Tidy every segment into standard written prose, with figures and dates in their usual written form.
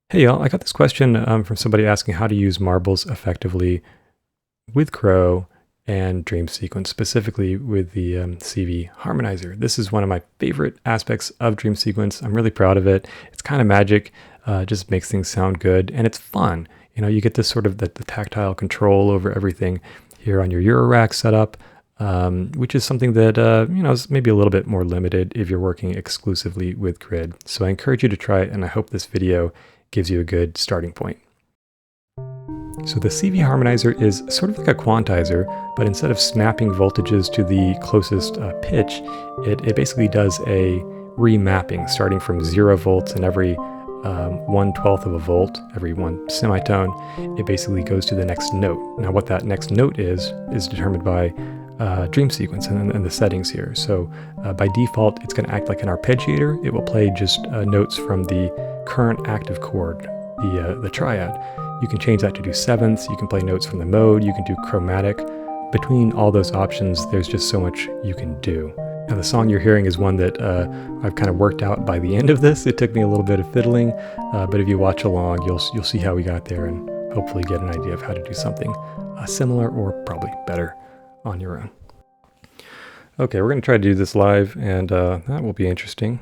Hey y'all, I got this question from somebody asking how to use marbles effectively with Crow and Dreamsequence, specifically with the CV harmonizer. This is one of my favorite aspects of Dreamsequence. I'm really proud of it. It's kind of magic, it just makes things sound good, and it's fun. You know, you get this sort of the tactile control over everything here on your Eurorack setup, which is something that is maybe a little bit more limited if you're working exclusively with Grid. So I encourage you to try it, and I hope this video gives you a good starting point. So the CV harmonizer is sort of like a quantizer, but instead of snapping voltages to the closest pitch, it basically does a remapping starting from 0 volts and every 1/12 of a volt, every one semitone, it basically goes to the next note. Now what that next note is determined by Dreamsequence and the settings here. So by default, it's going to act like an arpeggiator. It will play just notes from the current active chord, the triad. You can change that to do sevenths. You can play notes from the mode. You can do chromatic. Between all those options, there's just so much you can do. Now the song you're hearing is one that I've kind of worked out by the end of this. It took me a little bit of fiddling, but if you watch along, you'll see how we got there and hopefully get an idea of how to do something similar or probably better on your own. Okay, we're going to try to do this live, and that will be interesting.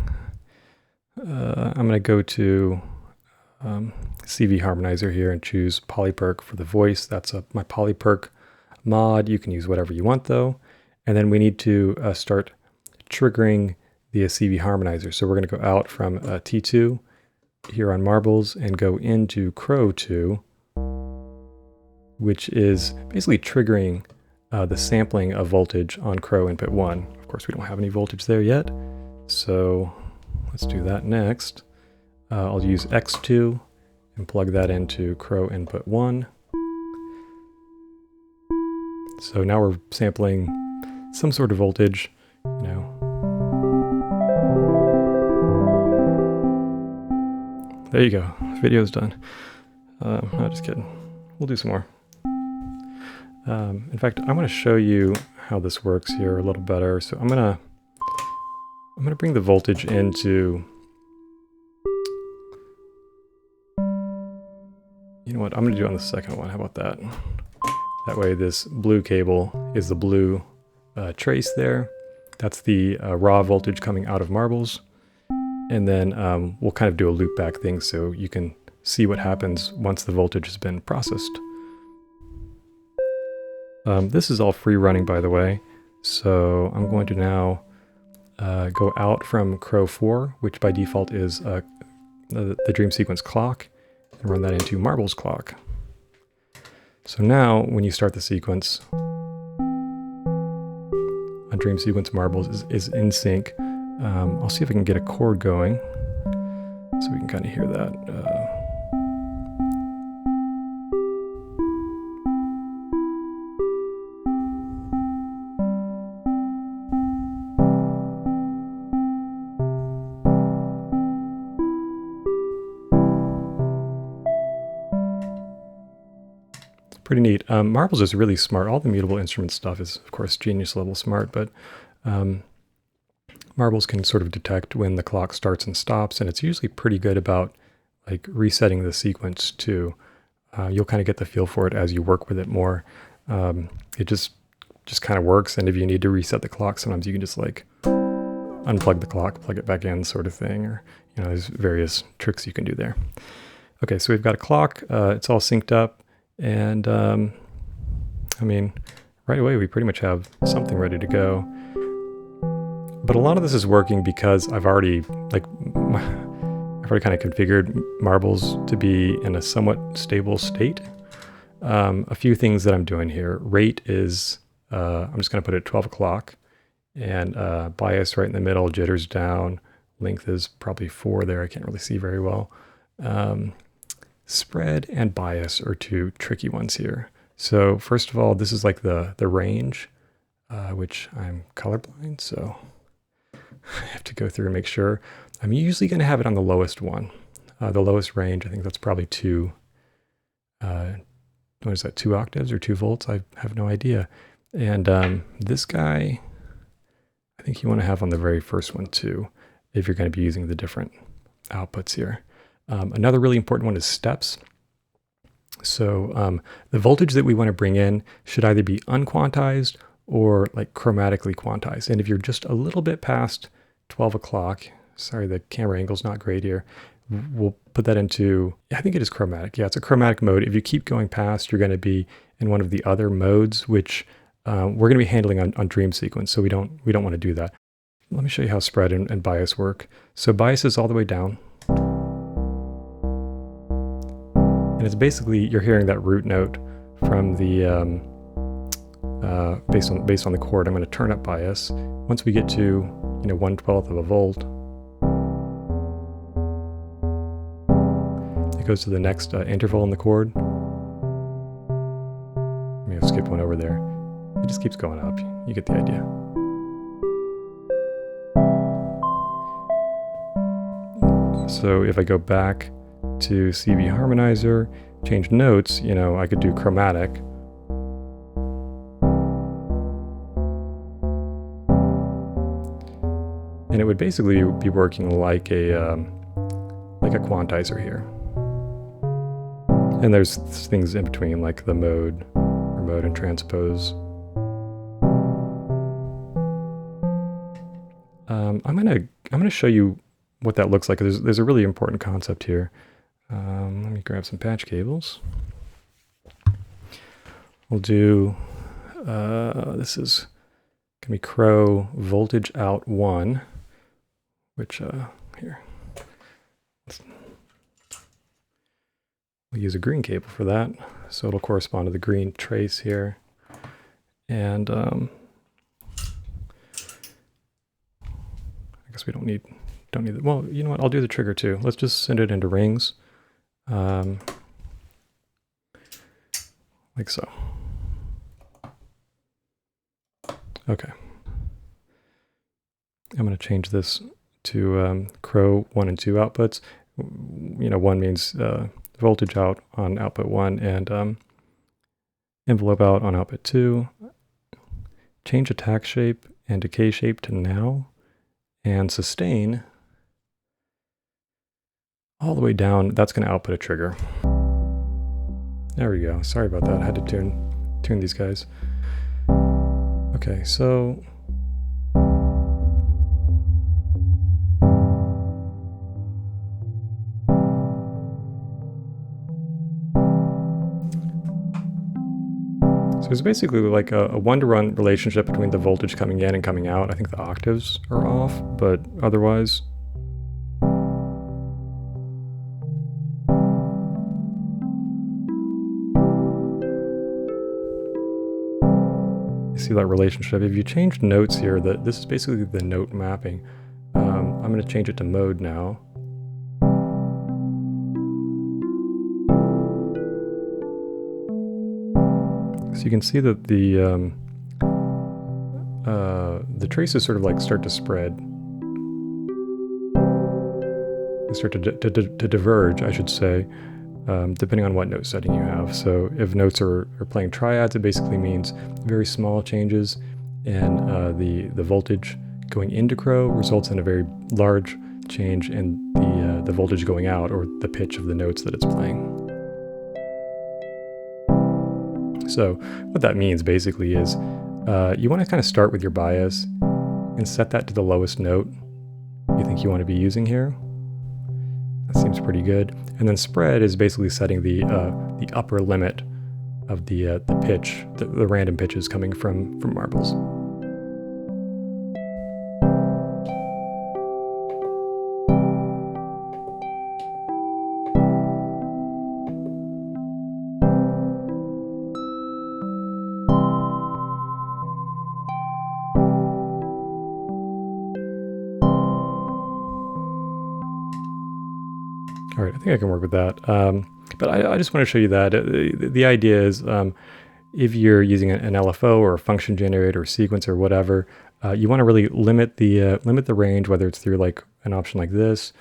I'm going to go to CV harmonizer here and choose polyperk for the voice. That's my polyperk mod. You can use whatever you want though. And then we need to start triggering the CV harmonizer. So we're going to go out from T2 here on Marbles and go into Crow 2, which is basically triggering the sampling of voltage on Crow input 1. Of course, we don't have any voltage there yet, so let's do that next. I'll use X2 and plug that into Crow input 1. So now we're sampling some sort of voltage, you know. There you go, the video's done. No, just kidding. We'll do some more. In fact, I want to show you how this works here a little better. So I'm gonna bring the voltage into, you know what, I'm gonna do it on the second one. How about that? That way this blue cable is the blue trace there. That's the raw voltage coming out of Marbles. And then we'll kind of do a loop back thing so you can see what happens once the voltage has been processed. This is all free running, by the way. So I'm going to now go out from Crow 4, which by default is the Dreamsequence clock, and run that into Marbles clock. So now when you start the sequence on Dreamsequence Marbles is in sync. I'll see if I can get a chord going so we can kind of hear that. Pretty neat. Marbles is really smart. All the Mutable Instruments stuff is, of course, genius level smart, but Marbles can sort of detect when the clock starts and stops, and it's usually pretty good about like resetting the sequence too. You'll kind of get the feel for it as you work with it more. It just kind of works, and if you need to reset the clock, sometimes you can just like unplug the clock, plug it back in, sort of thing, or there's various tricks you can do there. Okay, so we've got a clock. It's all synced up. And I mean, right away we pretty much have something ready to go. But a lot of this is working because I've already kind of configured Marbles to be in a somewhat stable state. A few things that I'm doing here. Rate is, I'm just going to put it at 12 o'clock. And bias right in the middle, jitters down. Length is probably 4 there. I can't really see very well. Spread and bias are two tricky ones here. So first of all, this is like the range, which I'm colorblind, so I have to go through and make sure. I'm usually going to have it on the lowest one. The lowest range, I think that's probably 2, what is that, 2 octaves or 2 volts? I have no idea. And this guy, I think you want to have on the very first one too, if you're going to be using the different outputs here. Another really important one is steps. So the voltage that we want to bring in should either be unquantized or like chromatically quantized. And if you're just a little bit past 12 o'clock, sorry, the camera angle's not great here. We'll put that into, I think it is chromatic. Yeah, it's a chromatic mode. If you keep going past, you're going to be in one of the other modes, which we're going to be handling on Dreamsequence. So we don't want to do that. Let me show you how spread and bias work. So bias is all the way down. And it's basically, you're hearing that root note from the, based on the chord. I'm going to turn up bias. Once we get to, 1/12 of a volt, it goes to the next interval in the chord. Maybe I'll skip one over there. It just keeps going up. You get the idea. So if I go back to CV harmonizer, change notes, I could do chromatic. And it would basically be working like a quantizer here. And there's things in between, like the mode, or mode and transpose. I'm gonna show you what that looks like. There's a really important concept here. Let me grab some patch cables. We'll do, this is gonna be Crow voltage out 1, which, here. We'll use a green cable for that. So it'll correspond to the green trace here. And I guess we don't need that. Well, you know what? I'll do the trigger too. Let's just send it into rings. Like so. Okay. I'm going to change this to Crow 1 and 2 outputs. 1 means voltage out on output 1 and envelope out on output 2. Change attack shape and decay shape to now, and sustain all the way down. That's going to output a trigger. There we go. Sorry about that. I had to tune these guys. Okay, so it's basically like a one-to-one relationship between the voltage coming in and coming out. I think the octaves are off, but otherwise. You see that relationship. If you change notes here, this is basically the note mapping. I'm going to change it to mode now. So you can see that the traces sort of like start to spread. They start to diverge, I should say, depending on what note setting you have. So if notes are playing triads, it basically means very small changes, and the voltage going into Crow results in a very large change in the voltage going out, or the pitch of the notes that it's playing. So what that means basically is you want to kind of start with your bias and set that to the lowest note you think you want to be using here. That seems pretty good. And then spread is basically setting the upper limit of the pitch, the random pitches coming from marbles. All right, I think I can work with that. But I just want to show you that. The idea is if you're using an LFO or a function generator or sequence or whatever, you want to really limit the range, whether it's through like an option like this,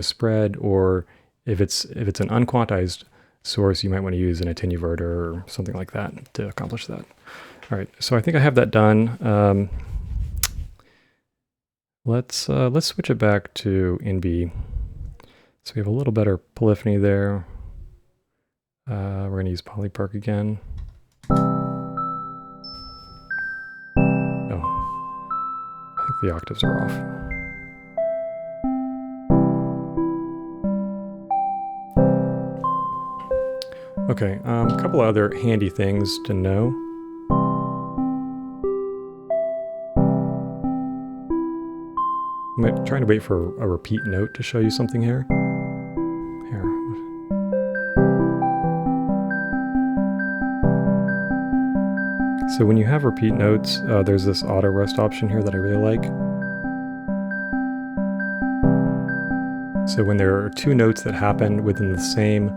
spread, or if it's an unquantized source, you might want to use an attenuverter or something like that to accomplish that. All right, so I think I have that done. Let's switch it back to NB. So we have a little better polyphony there. We're going to use polypark again. Oh, I think the octaves are off. Okay, a couple other handy things to know. I'm trying to wait for a repeat note to show you something here. Here. So when you have repeat notes, there's this auto rest option here that I really like. So when there are two notes that happen within the same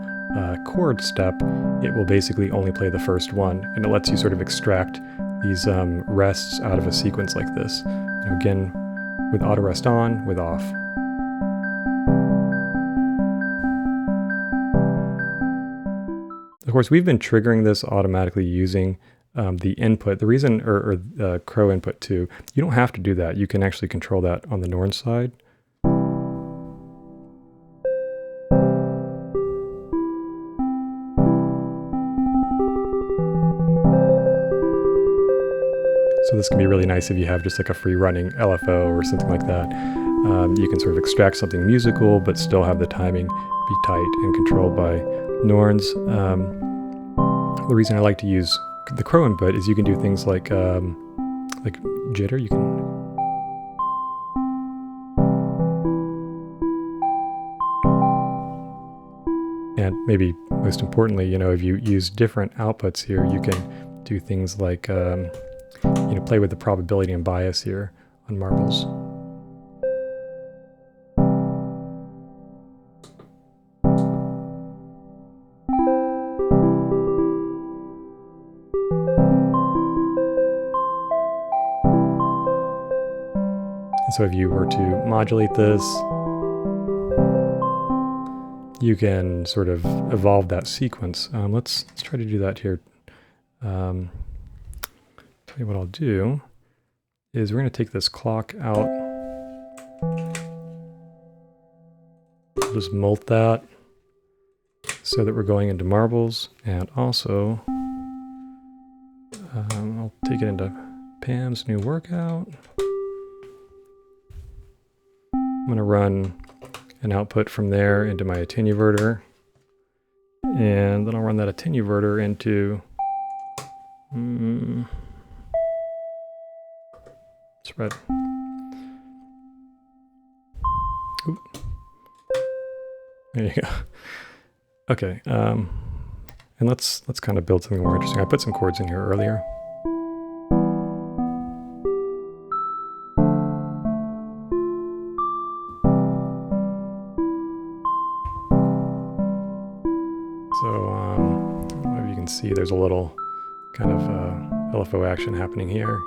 chord step, it will basically only play the first one, and it lets you sort of extract these rests out of a sequence like this. Again, with auto rest on, with off. Of course, we've been triggering this automatically using the input. The reason, or the Crow input too, you don't have to do that. You can actually control that on the Norns side. So this can be really nice if you have just like a free running LFO or something like that. You can sort of extract something musical, but still have the timing be tight and controlled by Norns. The reason I like to use the Crow input is you can do things like jitter. You can. And maybe most importantly, if you use different outputs here, you can do things like play with the probability and bias here on marbles. And so if you were to modulate this, you can sort of evolve that sequence. Let's try to do that here. What I'll do is we're going to take this clock out. We'll just molt that so that we're going into marbles, and also I'll take it into Pam's new workout. I'm going to run an output from there into my attenuverter, and then I'll run that attenuverter into spread. Oop. There you go. Okay, and let's kind of build something more interesting. I put some chords in here earlier. So I don't know if you can see there's a little kind of LFO action happening here.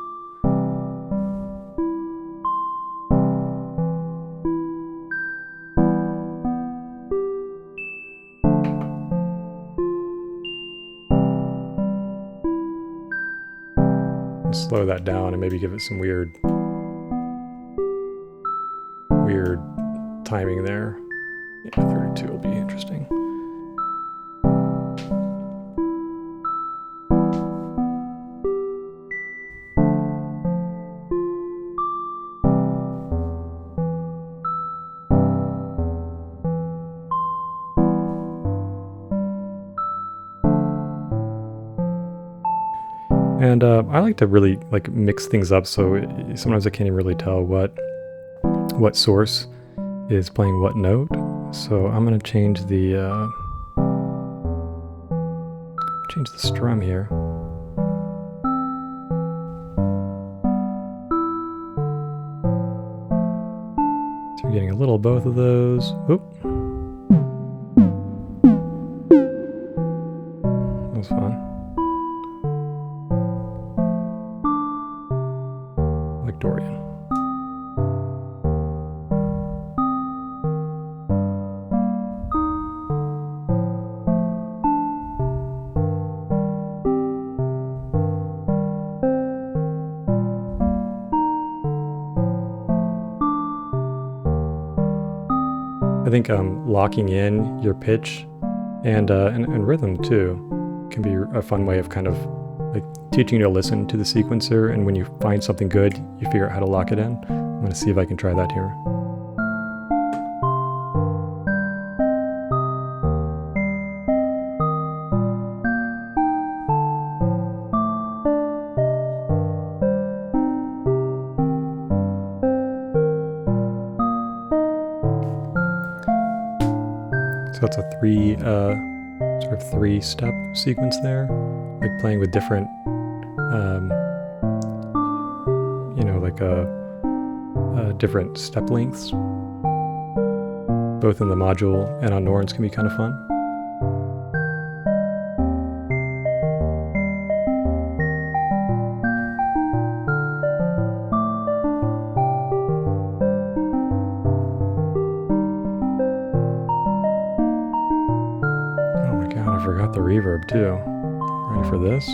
Slow that down and maybe give it some weird timing there. Yeah, 32 will be interesting. And I like to really mix things up, so sometimes I can't even really tell what source is playing what note. So I'm going to change the strum here. So we're getting a little of both of those. Oop. That was fun. Dorian. I think locking in your pitch and rhythm too can be a fun way of kind of like teaching you to listen to the sequencer, and when you find something good, you figure out how to lock it in. I'm going to see if I can try that here. So it's a sort of three-step sequence there, like playing with different, different step lengths, both in the module and on Norns can be kind of fun. I forgot the reverb too. Ready for this?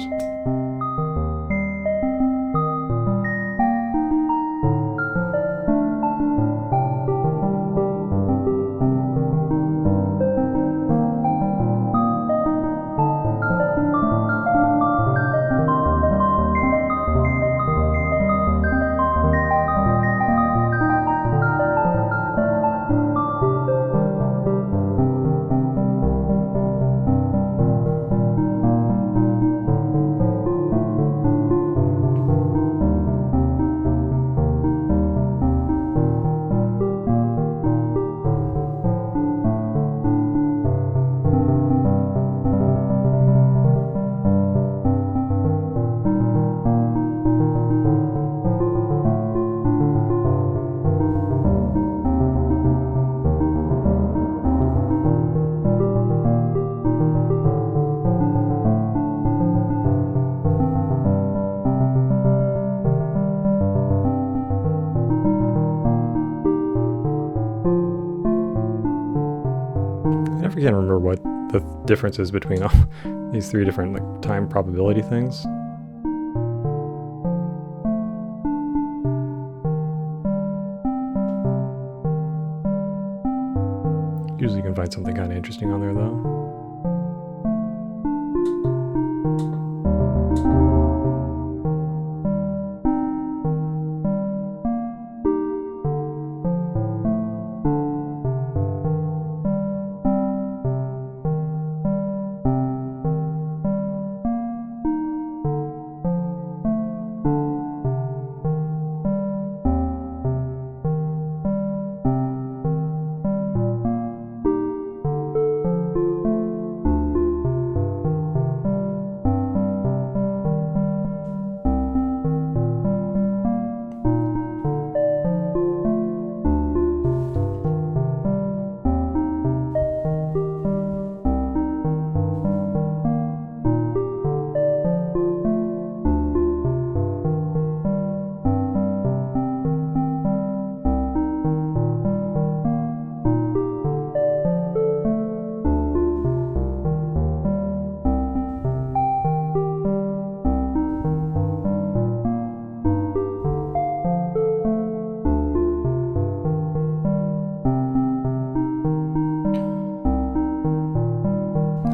I can't remember what the difference is between all these three different like time probability things. Usually you can find something kind of interesting on there though.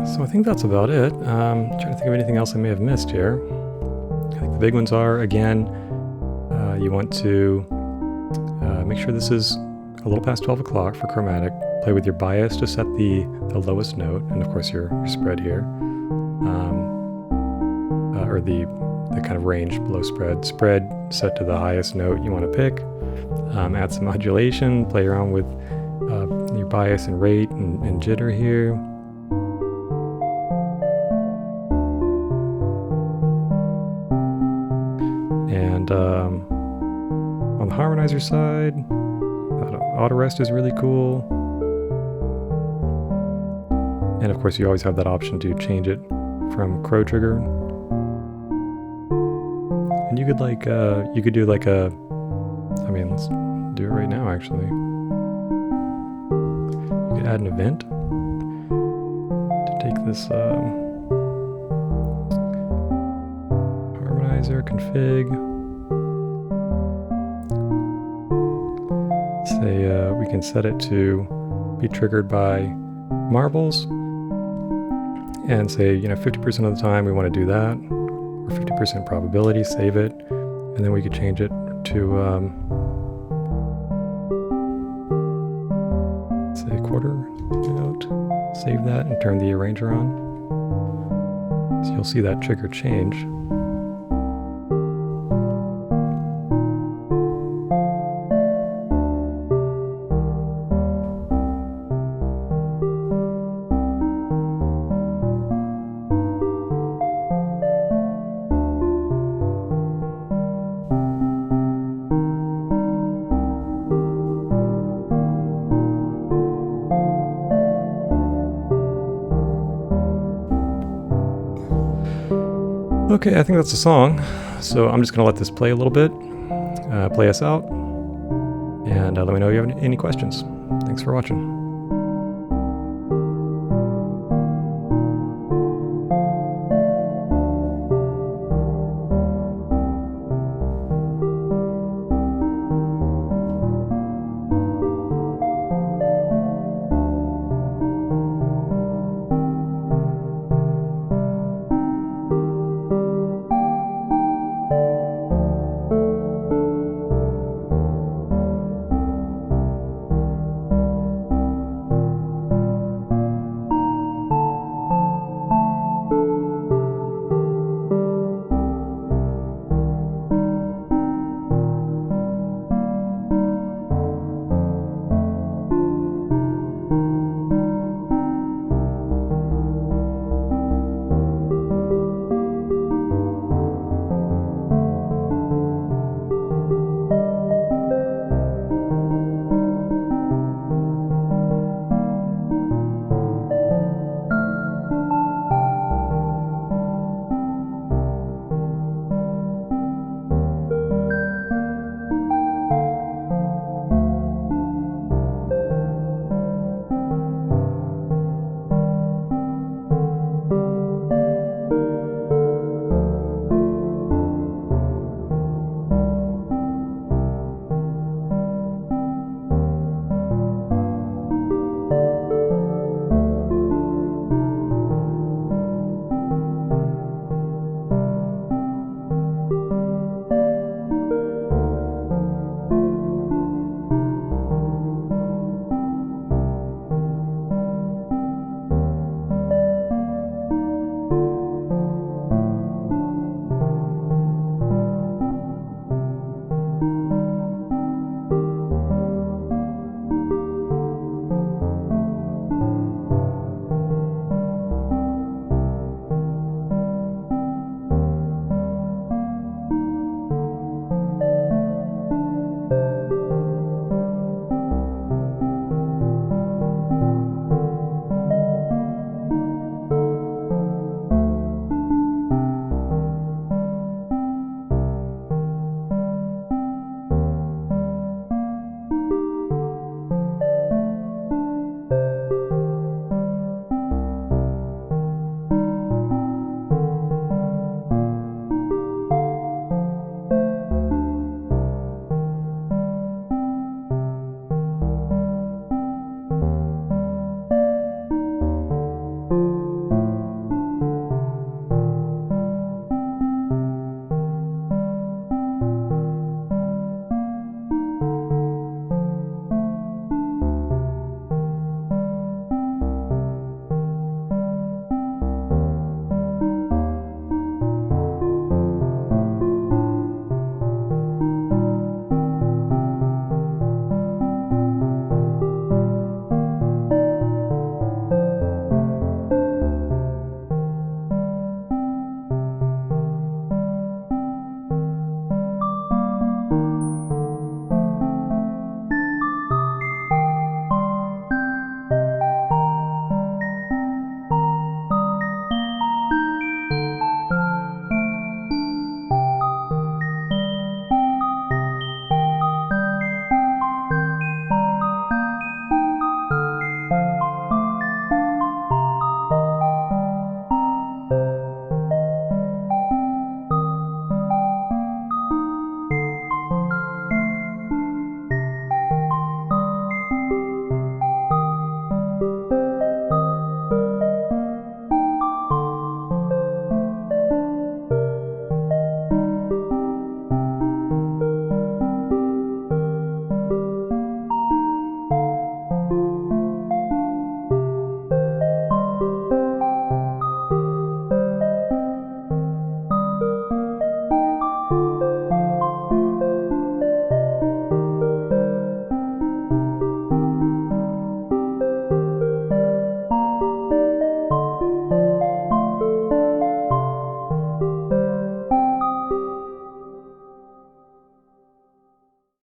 So I think that's about it. Trying to think of anything else I may have missed here. I think the big ones are, again, you want to make sure this is a little past 12 o'clock for chromatic. Play with your bias to set the lowest note, and of course your spread here, or the kind of range below spread. Spread set to the highest note you want to pick. Add some modulation, play around with your bias and rate and jitter here. And on the harmonizer side, auto rest is really cool. And of course you always have that option to change it from crow trigger. And you could do like a, let's do it right now actually. You could add an event to take this harmonizer config. Say we can set it to be triggered by marbles, and say, 50% of the time we want to do that, or 50% probability, save it, and then we could change it to, say, a quarter note, save that, and turn the arranger on. So you'll see that trigger change. Okay, I think that's a song. So I'm just going to let this play a little bit, play us out, and let me know if you have any questions. Thanks for watching.